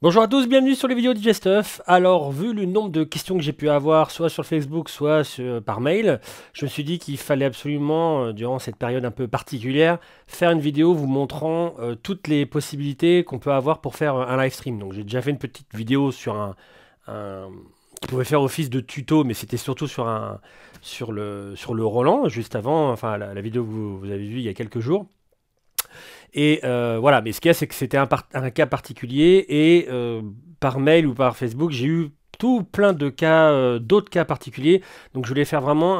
Bonjour à tous, bienvenue sur les vidéos DJ Stuff. Alors, vu le nombre de questions que j'ai pu avoir, soit sur Facebook, soit par mail, je me suis dit qu'il fallait absolument, durant cette période un peu particulière, faire une vidéo vous montrant toutes les possibilités qu'on peut avoir pour faire un live stream. Donc, j'ai déjà fait une petite vidéo sur qui pouvait faire office de tuto, mais c'était surtout sur le Roland, juste avant, enfin la vidéo que vous avez vue il y a quelques jours. Et voilà, mais ce qu'il y a, c'est que c'était un cas particulier, et par mail ou par Facebook, j'ai eu tout plein de cas, d'autres cas particuliers. Donc je voulais faire vraiment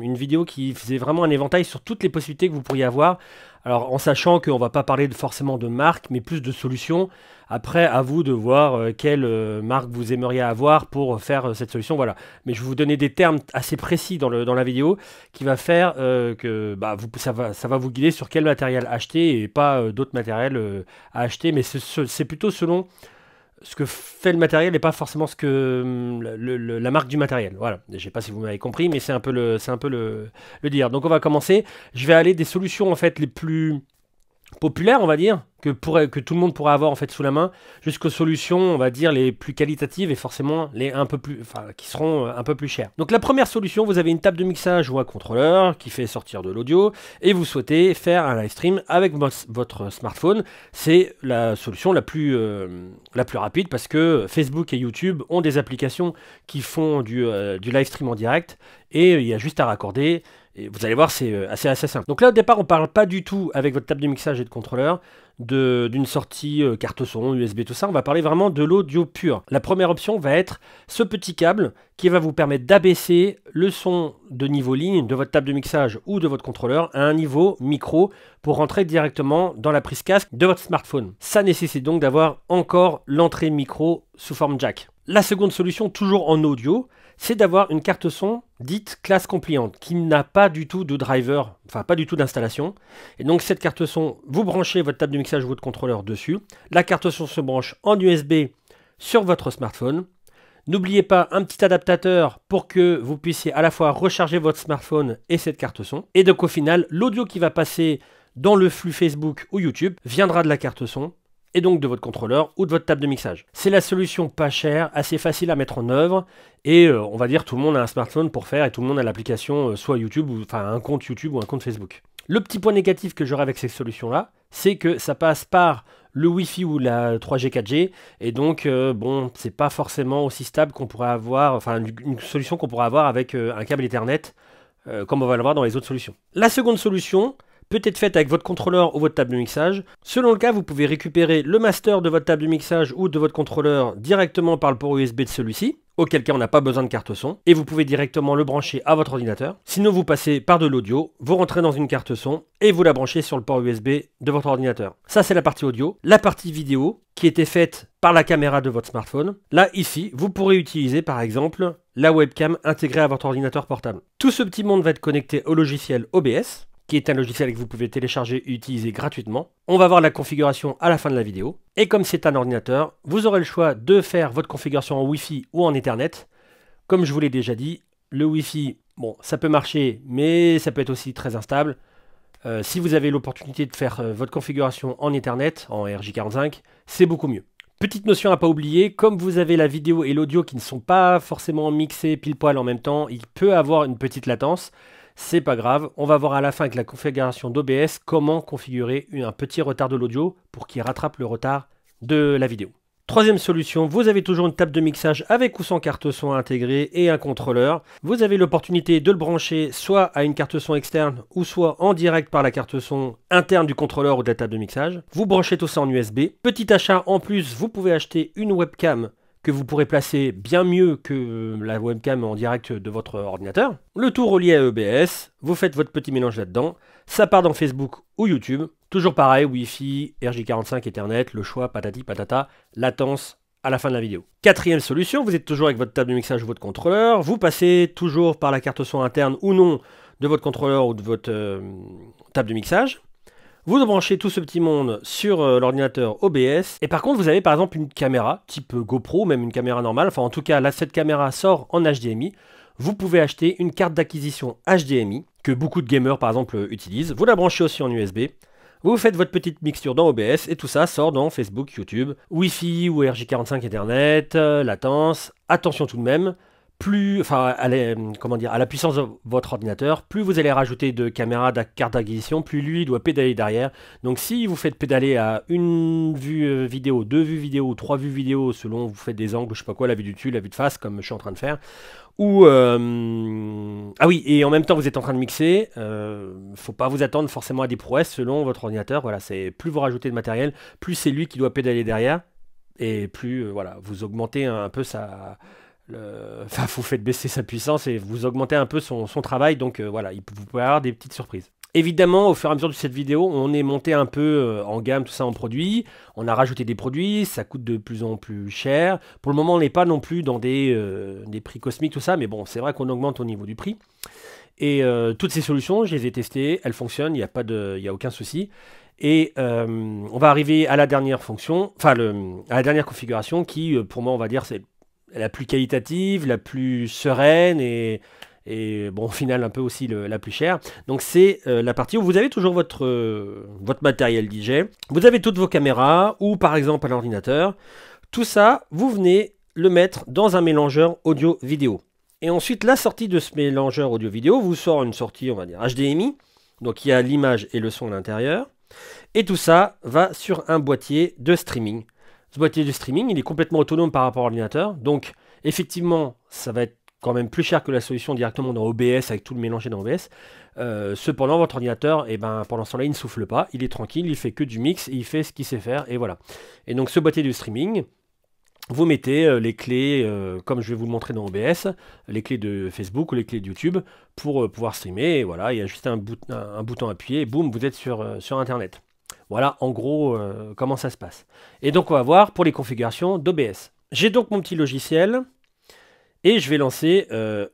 une vidéo qui faisait vraiment un éventail sur toutes les possibilités que vous pourriez avoir. Alors en sachant qu'on va pas parler forcément de marque, mais plus de solutions. Après, à vous de voir quelle marque vous aimeriez avoir pour faire cette solution. Voilà. Mais je vais vous donner des termes assez précis dans la vidéo qui va faire que bah, ça va vous guider sur quel matériel acheter et pas d'autres matériels à acheter. Mais c'est plutôt selon ce que fait le matériel et pas forcément ce que la marque du matériel. Voilà. Je sais pas si vous m'avez compris, mais c'est un peu le dire. Donc on va commencer. Je vais aller des solutions en fait les plus populaires, on va dire, que tout le monde pourra avoir en fait sous la main, jusqu'aux solutions, on va dire, les plus qualitatives et forcément les un peu plus, enfin, qui seront un peu plus chères. Donc la première solution, vous avez une table de mixage ou un contrôleur qui fait sortir de l'audio et vous souhaitez faire un live stream avec votre smartphone. C'est la solution la plus rapide parce que Facebook et YouTube ont des applications qui font du live stream en direct et il y a juste à raccorder. Et vous allez voir, c'est assez simple. Donc là, au départ, on ne parle pas du tout avec votre table de mixage et de contrôleur d'une sortie carte son, USB, tout ça. On va parler vraiment de l'audio pur. La première option va être ce petit câble qui va vous permettre d'abaisser le son de niveau ligne de votre table de mixage ou de votre contrôleur à un niveau micro pour rentrer directement dans la prise casque de votre smartphone. Ça nécessite donc d'avoir encore l'entrée micro sous forme jack. La seconde solution, toujours en audio, c'est d'avoir une carte son dite classe compliant, qui n'a pas du tout de driver, enfin pas du tout d'installation. Et donc cette carte son, vous branchez votre table de mixage ou votre contrôleur dessus. La carte son se branche en USB sur votre smartphone. N'oubliez pas un petit adaptateur pour que vous puissiez à la fois recharger votre smartphone et cette carte son. Et donc au final, l'audio qui va passer dans le flux Facebook ou YouTube viendra de la carte son et donc de votre contrôleur ou de votre table de mixage. C'est la solution pas chère, assez facile à mettre en œuvre, et on va dire tout le monde a un smartphone pour faire, et tout le monde a l'application soit YouTube, ou enfin un compte YouTube ou un compte Facebook. Le petit point négatif que j'aurai avec ces solutions-là, c'est que ça passe par le Wi-Fi ou la 3G 4G, et donc bon, c'est pas forcément aussi stable qu'on pourrait avoir, enfin une solution qu'on pourrait avoir avec un câble Ethernet, comme on va l'avoir dans les autres solutions. La seconde solution peut être faite avec votre contrôleur ou votre table de mixage. Selon le cas, vous pouvez récupérer le master de votre table de mixage ou de votre contrôleur directement par le port USB de celui-ci, auquel cas on n'a pas besoin de carte son, et vous pouvez directement le brancher à votre ordinateur. Sinon, vous passez par de l'audio, vous rentrez dans une carte son, et vous la branchez sur le port USB de votre ordinateur. Ça, c'est la partie audio. La partie vidéo, qui était faite par la caméra de votre smartphone. Là, ici, vous pourrez utiliser, par exemple, la webcam intégrée à votre ordinateur portable. Tout ce petit monde va être connecté au logiciel OBS, qui est un logiciel que vous pouvez télécharger et utiliser gratuitement. On va voir la configuration à la fin de la vidéo. Et comme c'est un ordinateur, vous aurez le choix de faire votre configuration en Wi-Fi ou en Ethernet. Comme je vous l'ai déjà dit, le Wi-Fi, bon, ça peut marcher, mais ça peut être aussi très instable. Si vous avez l'opportunité de faire votre configuration en Ethernet, en RJ45, c'est beaucoup mieux. Petite notion à pas oublier, comme vous avez la vidéo et l'audio qui ne sont pas forcément mixés pile poil en même temps, il peut avoir une petite latence. C'est pas grave, on va voir à la fin avec la configuration d'OBS comment configurer un petit retard de l'audio pour qu'il rattrape le retard de la vidéo. Troisième solution, vous avez toujours une table de mixage avec ou sans carte son intégrée et un contrôleur. Vous avez l'opportunité de le brancher soit à une carte son externe ou soit en direct par la carte son interne du contrôleur ou de la table de mixage. Vous branchez tout ça en USB. Petit achat en plus, vous pouvez acheter une webcam que vous pourrez placer bien mieux que la webcam en direct de votre ordinateur. Le tout relié à OBS, vous faites votre petit mélange là-dedans, ça part dans Facebook ou YouTube, toujours pareil, Wi-Fi, RJ45, Ethernet, le choix, patati patata, latence à la fin de la vidéo. Quatrième solution, vous êtes toujours avec votre table de mixage ou votre contrôleur, vous passez toujours par la carte son interne ou non de votre contrôleur ou de votre table de mixage. Vous branchez tout ce petit monde sur l'ordinateur OBS. Et par contre, vous avez par exemple une caméra type GoPro, même une caméra normale. Enfin, en tout cas, là, cette caméra sort en HDMI. Vous pouvez acheter une carte d'acquisition HDMI que beaucoup de gamers, par exemple, utilisent. Vous la branchez aussi en USB. Vous faites votre petite mixture dans OBS et tout ça sort dans Facebook, YouTube, Wi-Fi ou RJ45 Ethernet, latence. Attention tout de même, plus, enfin, comment dire, à la puissance de votre ordinateur, plus vous allez rajouter de caméras, de carte d'acquisition, plus lui doit pédaler derrière. Donc si vous faites pédaler à une vue vidéo, deux vues vidéo, trois vues vidéo, selon vous faites des angles, je sais pas quoi, la vue du dessus, la vue de face, comme je suis en train de faire, ou ah oui, et en même temps vous êtes en train de mixer, faut pas vous attendre forcément à des prouesses selon votre ordinateur. Voilà, c'est plus vous rajoutez de matériel, plus c'est lui qui doit pédaler derrière, et plus voilà, vous augmentez un peu sa enfin, vous faites baisser sa puissance et vous augmentez un peu son travail, donc voilà, vous pouvez avoir des petites surprises. Évidemment, au fur et à mesure de cette vidéo, on est monté un peu en gamme, tout ça en produits. On a rajouté des produits, ça coûte de plus en plus cher. Pour le moment, on n'est pas non plus dans des prix cosmiques, tout ça, mais bon, c'est vrai qu'on augmente au niveau du prix. Et toutes ces solutions, je les ai testées, elles fonctionnent, il n'y a aucun souci. Et on va arriver à la dernière fonction, enfin à la dernière configuration qui, pour moi, on va dire, c'est la plus qualitative, la plus sereine et bon, au final, un peu aussi la plus chère. Donc, c'est la partie où vous avez toujours votre matériel DJ. Vous avez toutes vos caméras ou par exemple un ordinateur. Tout ça, vous venez le mettre dans un mélangeur audio-vidéo. Et ensuite, la sortie de ce mélangeur audio-vidéo vous sort une sortie, on va dire, HDMI. Donc, il y a l'image et le son à l'intérieur. Et tout ça va sur un boîtier de streaming. Ce boîtier de streaming, il est complètement autonome par rapport à l'ordinateur. Donc, effectivement, ça va être quand même plus cher que la solution directement dans OBS, avec tout le mélangé dans OBS. Cependant, votre ordinateur, pendant ce temps-là, il ne souffle pas. Il est tranquille, il fait que du mix, et il fait ce qu'il sait faire, et voilà. Et donc, ce boîtier de streaming, vous mettez les clés, comme je vais vous le montrer dans OBS, les clés de Facebook ou les clés de YouTube, pour pouvoir streamer. Et voilà, il y a juste un bouton appuyé, et boum, vous êtes sur Internet. Voilà, en gros, comment ça se passe. Et donc, on va voir pour les configurations d'OBS. J'ai donc mon petit logiciel et je vais lancer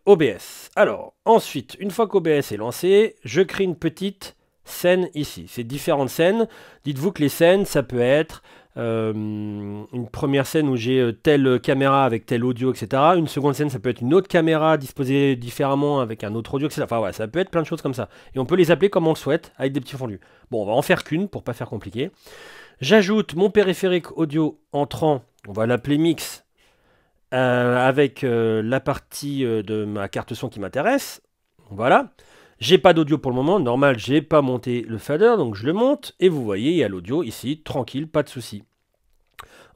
OBS. Alors, ensuite, une fois qu'OBS est lancé, je crée une petite scène ici. C'est différentes scènes. Dites-vous que les scènes, ça peut être une première scène où j'ai telle caméra avec tel audio, etc. Une seconde scène, ça peut être une autre caméra disposée différemment avec un autre audio, etc. Enfin, ouais, ça peut être plein de choses comme ça. Et on peut les appeler comme on le souhaite, avec des petits fondus. Bon, on va en faire qu'une pour pas faire compliqué. J'ajoute mon périphérique audio entrant, on va l'appeler mix, avec la partie de ma carte son qui m'intéresse. Voilà. J'ai pas d'audio pour le moment, normal, j'ai pas monté le fader, donc je le monte, et vous voyez, il y a l'audio ici, tranquille, pas de souci.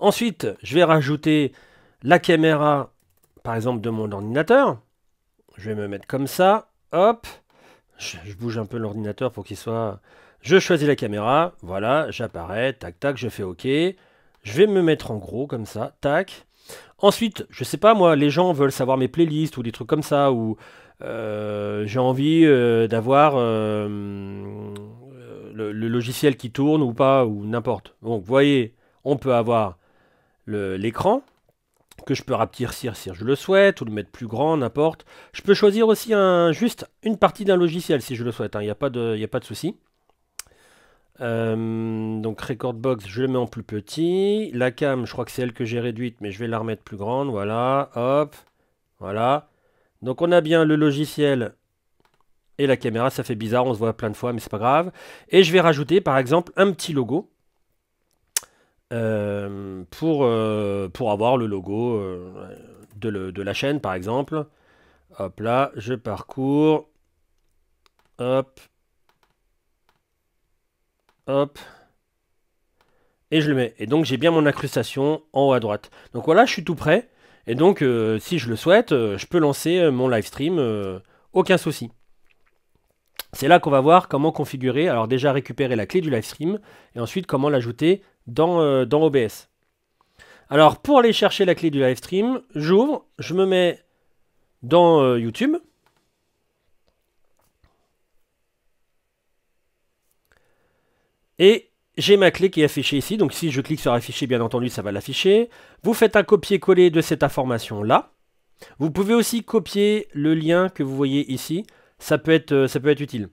Ensuite, je vais rajouter la caméra, par exemple, de mon ordinateur. Je vais me mettre comme ça, hop, je bouge un peu l'ordinateur pour qu'il soit... Je choisis la caméra, voilà, j'apparais, tac, tac, je fais OK. Je vais me mettre en gros, comme ça, tac. Ensuite, je sais pas, moi, les gens veulent savoir mes playlists ou des trucs comme ça, ou... j'ai envie d'avoir le logiciel qui tourne ou pas, ou n'importe. Donc, vous voyez, on peut avoir l'écran, que je peux rapetir si je le souhaite, ou le mettre plus grand, n'importe. Je peux choisir aussi juste une partie d'un logiciel si je le souhaite, il n'y a pas de souci. Donc Recordbox, je le mets en plus petit. La cam, je crois que c'est elle que j'ai réduite, mais je vais la remettre plus grande, voilà, hop, voilà. Donc on a bien le logiciel et la caméra, ça fait bizarre, on se voit plein de fois, mais c'est pas grave. Et je vais rajouter par exemple un petit logo pour avoir le logo de la chaîne par exemple. Hop là, je parcours. Hop. Hop. Et je le mets. Et donc j'ai bien mon incrustation en haut à droite. Donc voilà, je suis tout prêt. Et donc, si je le souhaite, je peux lancer mon live stream, aucun souci. C'est là qu'on va voir comment configurer, alors déjà récupérer la clé du live stream, et ensuite comment l'ajouter dans OBS. Alors, pour aller chercher la clé du live stream, j'ouvre, je me mets dans YouTube. Et j'ai ma clé qui est affichée ici, donc si je clique sur afficher, bien entendu, ça va l'afficher. Vous faites un copier-coller de cette information-là. Vous pouvez aussi copier le lien que vous voyez ici, ça peut être utile.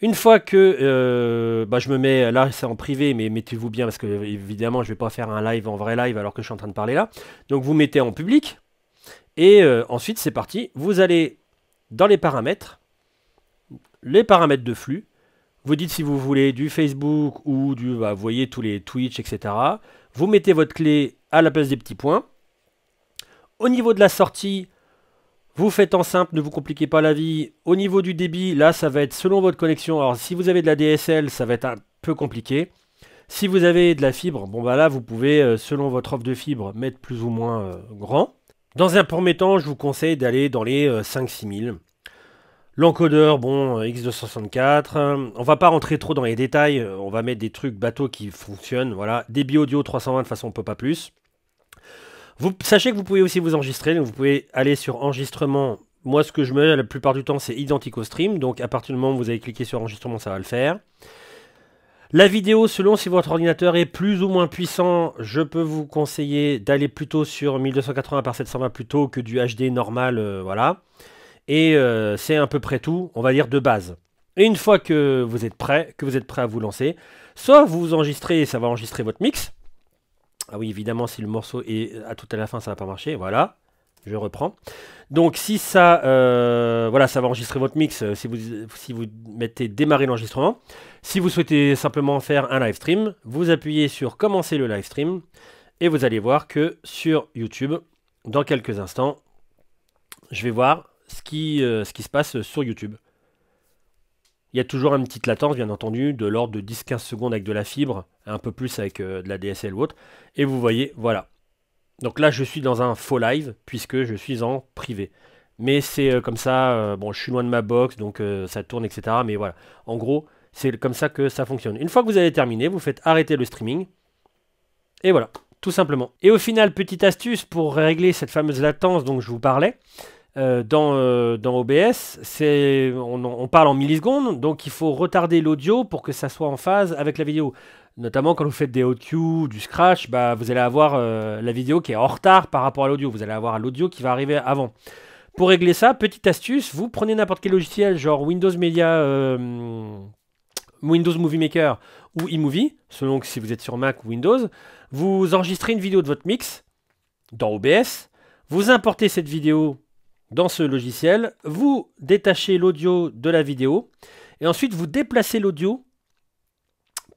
Une fois que je me mets, là c'est en privé, mais mettez-vous bien, parce que évidemment je ne vais pas faire un live en vrai live alors que je suis en train de parler là. Donc vous mettez en public, et ensuite c'est parti. Vous allez dans les paramètres de flux, Vous dites si vous voulez du Facebook ou du, vous voyez, tous les Twitch, etc. Vous mettez votre clé à la place des petits points. Au niveau de la sortie, vous faites en simple, ne vous compliquez pas la vie. Au niveau du débit, là, ça va être selon votre connexion. Alors, si vous avez de la DSL, ça va être un peu compliqué. Si vous avez de la fibre, bon bah là, vous pouvez, selon votre offre de fibre, mettre plus ou moins grand. Dans un premier temps, je vous conseille d'aller dans les 5-6 000. L'encodeur, bon, X264. On va pas rentrer trop dans les détails. On va mettre des trucs bateaux qui fonctionnent. Voilà. Débit audio 320, de toute façon, on peut pas plus. Sachez que vous pouvez aussi vous enregistrer. Donc vous pouvez aller sur enregistrement. Moi, ce que je mets la plupart du temps, c'est identique au stream. Donc à partir du moment où vous avez cliqué sur enregistrement, ça va le faire. La vidéo, selon si votre ordinateur est plus ou moins puissant, je peux vous conseiller d'aller plutôt sur 1280 par 720 plutôt que du HD normal. Voilà. Et c'est à peu près tout, on va dire, de base. Et une fois que vous êtes prêt à vous lancer, soit vous enregistrez et ça va enregistrer votre mix. Ah oui, évidemment, si le morceau est à tout à la fin, ça va pas marcher. Voilà, je reprends. Donc si ça, voilà, ça va enregistrer votre mix si vous mettez démarrer l'enregistrement. Si vous souhaitez simplement faire un live stream, vous appuyez sur commencer le live stream et vous allez voir que sur YouTube, dans quelques instants, je vais voir ce qui se passe sur YouTube. Il y a toujours une petite latence, bien entendu, de l'ordre de 10-15 secondes avec de la fibre, un peu plus avec de la DSL ou autre. Et vous voyez, voilà. Donc là, je suis dans un faux live, puisque je suis en privé. Mais c'est comme ça, bon, je suis loin de ma box, donc ça tourne, etc. Mais voilà, en gros, c'est comme ça que ça fonctionne. Une fois que vous avez terminé, vous faites arrêter le streaming. Et voilà, tout simplement. Et au final, petite astuce pour régler cette fameuse latence dont je vous parlais. Dans OBS, on parle en millisecondes, donc il faut retarder l'audio pour que ça soit en phase avec la vidéo. Notamment quand vous faites des OQ, du scratch, bah, vous allez avoir la vidéo qui est en retard par rapport à l'audio. Vous allez avoir l'audio qui va arriver avant. Pour régler ça, petite astuce, vous prenez n'importe quel logiciel, genre Windows Media, Windows Movie Maker ou eMovie, selon si vous êtes sur Mac ou Windows. Vous enregistrez une vidéo de votre mix dans OBS, vous importez cette vidéo dans ce logiciel, vous détachez l'audio de la vidéo et ensuite vous déplacez l'audio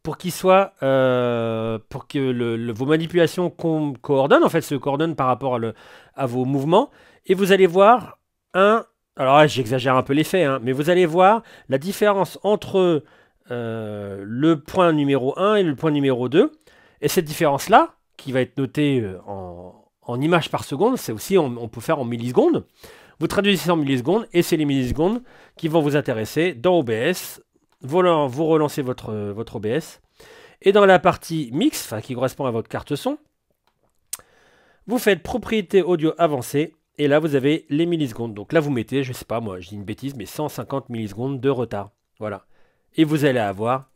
pour qu'il soit pour que vos manipulations coordonnent, en fait se coordonnent par rapport à vos mouvements, et vous allez voir alors là j'exagère un peu l'effet, hein, mais vous allez voir la différence entre le point numéro 1 et le point numéro 2, et cette différence là qui va être notée en images par seconde, c'est aussi on peut faire en millisecondes. Vous traduisez en millisecondes et c'est les millisecondes qui vont vous intéresser dans OBS. Vous relancez votre OBS et dans la partie mix, qui correspond à votre carte son, vous faites propriété audio avancée et là vous avez les millisecondes. Donc là vous mettez, je sais pas moi, je dis une bêtise, mais 150 millisecondes de retard. Voilà. Et vous allez avoir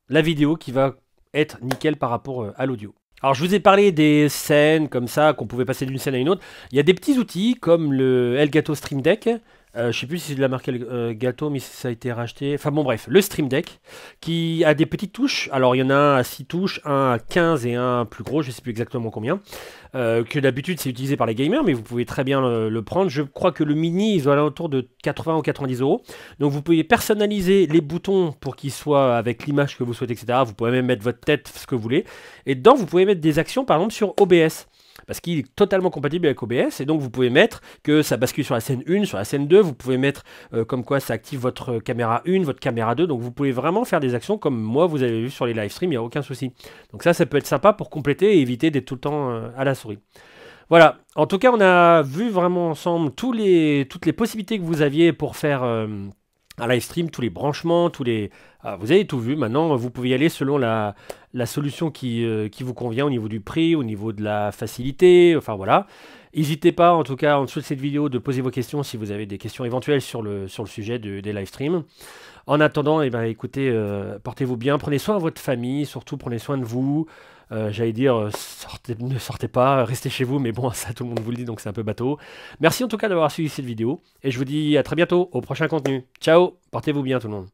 la vidéo qui va être nickel par rapport à l'audio. Alors je vous ai parlé des scènes comme ça, qu'on pouvait passer d'une scène à une autre. Il y a des petits outils comme le Elgato Stream Deck. Je sais plus si c'est de la marque Elgato, mais ça a été racheté. Enfin bon bref, le Stream Deck qui a des petites touches. Alors il y en a un à 6 touches, un à 15 et un plus gros, je sais plus exactement combien. Que d'habitude c'est utilisé par les gamers, mais vous pouvez très bien le prendre. Je crois que le mini, ils ont alentour de 80 ou 90 €. Donc vous pouvez personnaliser les boutons pour qu'ils soient avec l'image que vous souhaitez, etc. Vous pouvez même mettre votre tête, ce que vous voulez. Et dedans, vous pouvez mettre des actions, par exemple, sur OBS. Parce qu'il est totalement compatible avec OBS, et donc vous pouvez mettre que ça bascule sur la scène 1, sur la scène 2, vous pouvez mettre comme quoi ça active votre caméra 1, votre caméra 2, donc vous pouvez vraiment faire des actions comme moi vous avez vu sur les live streams, il n'y a aucun souci. Donc ça peut être sympa pour compléter et éviter d'être tout le temps à la souris. Voilà, en tout cas on a vu vraiment ensemble toutes les possibilités que vous aviez pour faire un live stream, tous les branchements, vous avez tout vu. Maintenant, vous pouvez y aller selon la solution qui vous convient au niveau du prix, au niveau de la facilité, enfin voilà. N'hésitez pas, en tout cas, en dessous de cette vidéo, de poser vos questions si vous avez des questions éventuelles sur le sujet des live streams. En attendant, eh ben, écoutez, portez-vous bien, prenez soin de votre famille, surtout prenez soin de vous. J'allais dire, ne sortez pas, restez chez vous, mais bon, ça tout le monde vous le dit, donc c'est un peu bateau. Merci en tout cas d'avoir suivi cette vidéo, et je vous dis à très bientôt au prochain contenu. Ciao, portez-vous bien tout le monde.